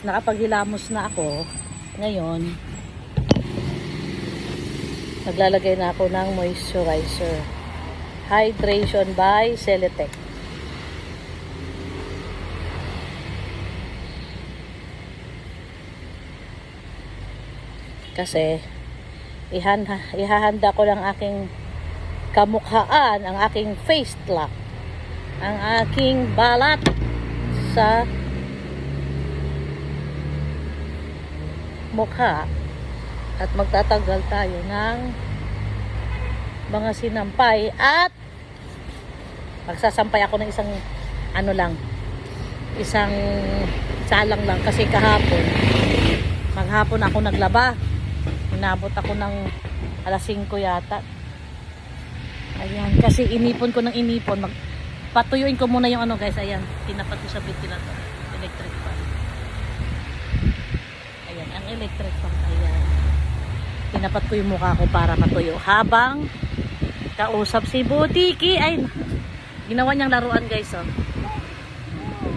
Nakapaghilamos na ako. Ngayon, naglalagay na ako ng moisturizer. Hydration by Celetec. Kasi, ihahanda ko ng aking kamukhaan, ang aking face lock, ang aking balat sa mukha, at magtatanggal tayo ng mga sinampay at magsasampay ako ng isang isang salang lang kasi maghapon ako naglaba, inabot ako ng alas 5 yata. Ayan, kasi inipon ko ng inipon. Patuyuin ko muna yung guys, ayan, tinapat ko sa ventilator, electric fan. Ayan, ang electric fan, ayan. Tinapat ko yung mukha ko para matuyo habang kausap si Butiki. Ay, ginawa niyang laruan guys, oh.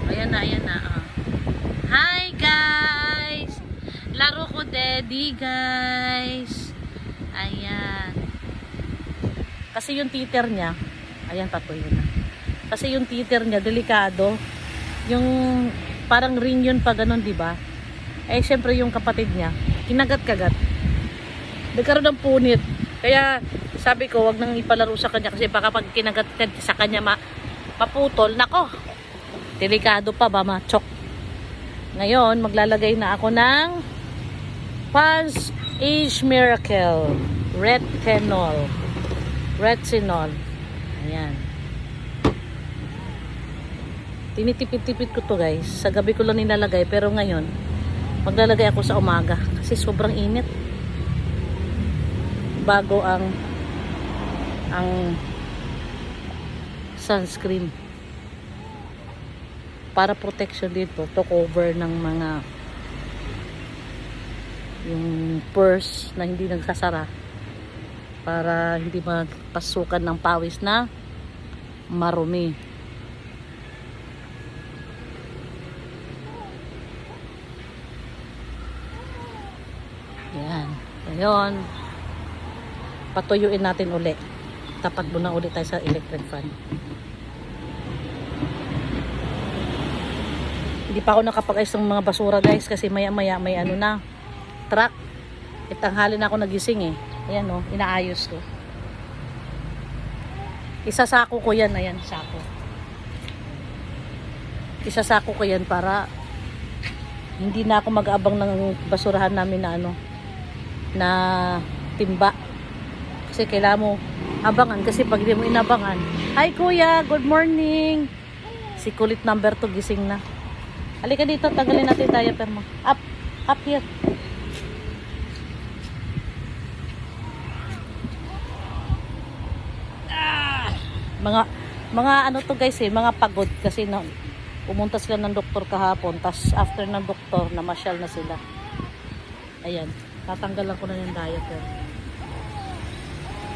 Ayan na, oh. Hi guys, laro ko daddy guys. Ayan, kasi yung titer niya, ayan, patuyo na. Kasi yung titer niya delikado, yung parang ring yun pa ganun, di ba? Eh syempre yung kapatid niya kinagat-kagat, nagkaroon ng punit. Kaya sabi ko, wag nang ipalaro sa kanya kasi baka pag kinagat sa kanya maputol, nako, delikado pa ba ma-chok. Ngayon maglalagay na ako ng Pond's Age Miracle Retinol. Ayan, tinitipid-tipid ko to guys. Sa gabi ko lang nilalagay, pero ngayon maglalagay ako sa umaga kasi sobrang init, bago ang sunscreen para protection dito, to cover ng mga yung pores na hindi nagsasara, para hindi magpasukan ng pawis na marumi. Ayan, ngayon patuyuin natin uli. Tapat muna ulit tayo sa electric fan. Hindi pa ako nakapag-ayos ng mga basura guys kasi maya maya may truck. Itanghali na ako nagising eh. Ayan o, inaayos ko. Isasako ko yan, ayan, sako. Isasako ko yan para hindi na ako mag-aabang ng basurahan namin na timba. Kasi kailangan mo abangan, kasi pag hindi mo inabangan. Hi kuya, good morning. Si kulit number 2 gising na. Halika dito, tanggalin natin diaper mo. Up here. Mga to guys mga pagod kasi pumunta sila ng doktor kahapon, tas after ng doktor namasyal na sila. Ayan, tatanggalan ko na yung diaper.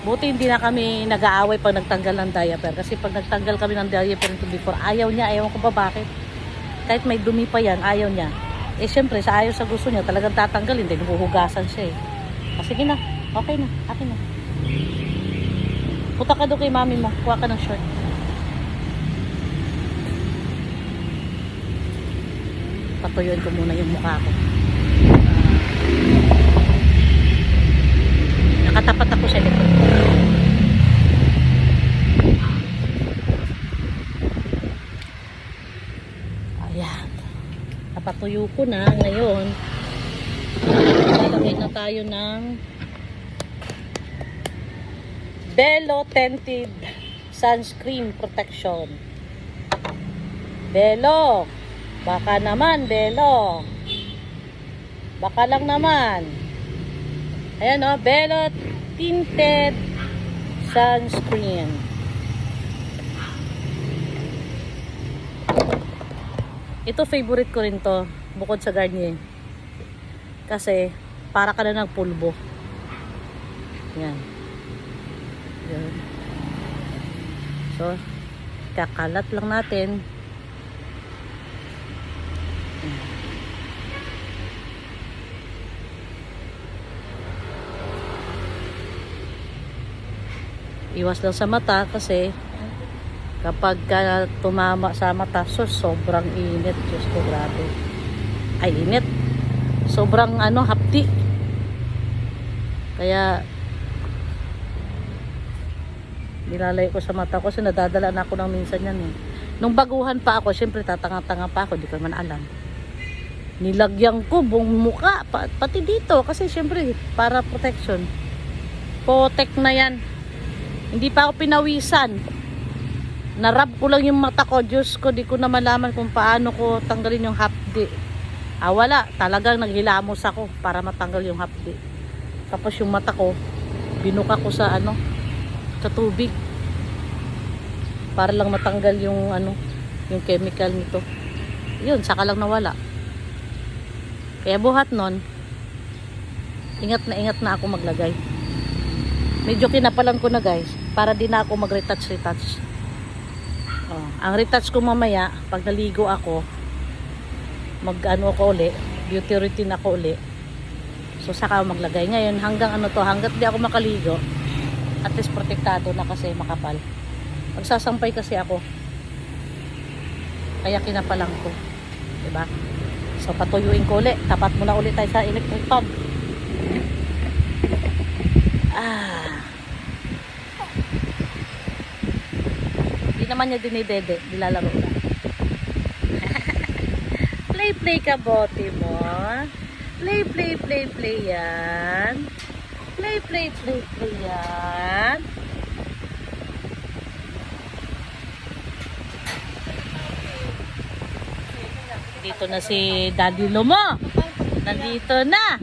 Buti hindi na kami nag-aaway pag nagtanggal ng diaper, kasi pag nagtanggal kami ng diaper nito before, ayaw niya, ayaw ko ba bakit, kahit may dumi pa yan, ayaw niya. Eh syempre sa ayaw sa gusto niya talagang tatanggalin, din huhugasan siya sige na, okay na, akin na. Punta ka doon kay mami mo, kuha ka ng short. Patuyuin ko muna yung mukha ko. Nakatapat ako sa likod. Ayan, napatuyo ko na. Ngayon lalagay na tayo ng Belo Tinted Sunscreen Protection. Belo, baka naman Belo, baka lang naman. Ayan o, Belo Tinted Sunscreen. Ito favorite ko rin to, bukod sa Garnier, kasi para ka na nagpulbo. Yan. Yan. So, kakalat lang natin. Iwas lang sa mata kasi kapag tumama sa mata, sobrang init. Diyos ko, grabe. Ay, init. Sobrang hapdi. Kaya nilalay ko sa mata ko kasi nadadala na ako ng minsan yan eh. Nung baguhan pa ako, syempre tatanga-tanga pa ako, di ko man alam. Nilagyan ko buong muka, pati dito, kasi syempre para protection. Protect na yan. Hindi pa ako pinawisan. Narab ko lang yung mata ko, Diyos ko, di ko na malaman kung paano ko tanggalin yung hapdi. Wala, talagang naghilamos ako para matanggal yung hapdi. Tapos yung mata ko, binuka ko sa sa tubig. Para lang matanggal yung yung chemical nito. Yun, saka lang nawala. Kaya buhat nun, ingat na ako maglagay. Medyo kinapalan ko na guys, para di na ako mag-retouch. Ang retouch ko mamaya, pag naligo ako, ako uli, beauty routine ako uli. So saka ako maglagay. Ngayon, hanggang hanggat di ako makaligo, at least protektado na kasi makapal. Magsasampay kasi ako. Kaya kinapalang ko. Diba? So patuyuin ko ulit. Tapat muna ulit tayo sa electric fan. Hindi naman niya dinidede. Nilalaro na. Play ka bote mo. Play yan. Play yan. Dito na si Daddy Lomo. Nandito na.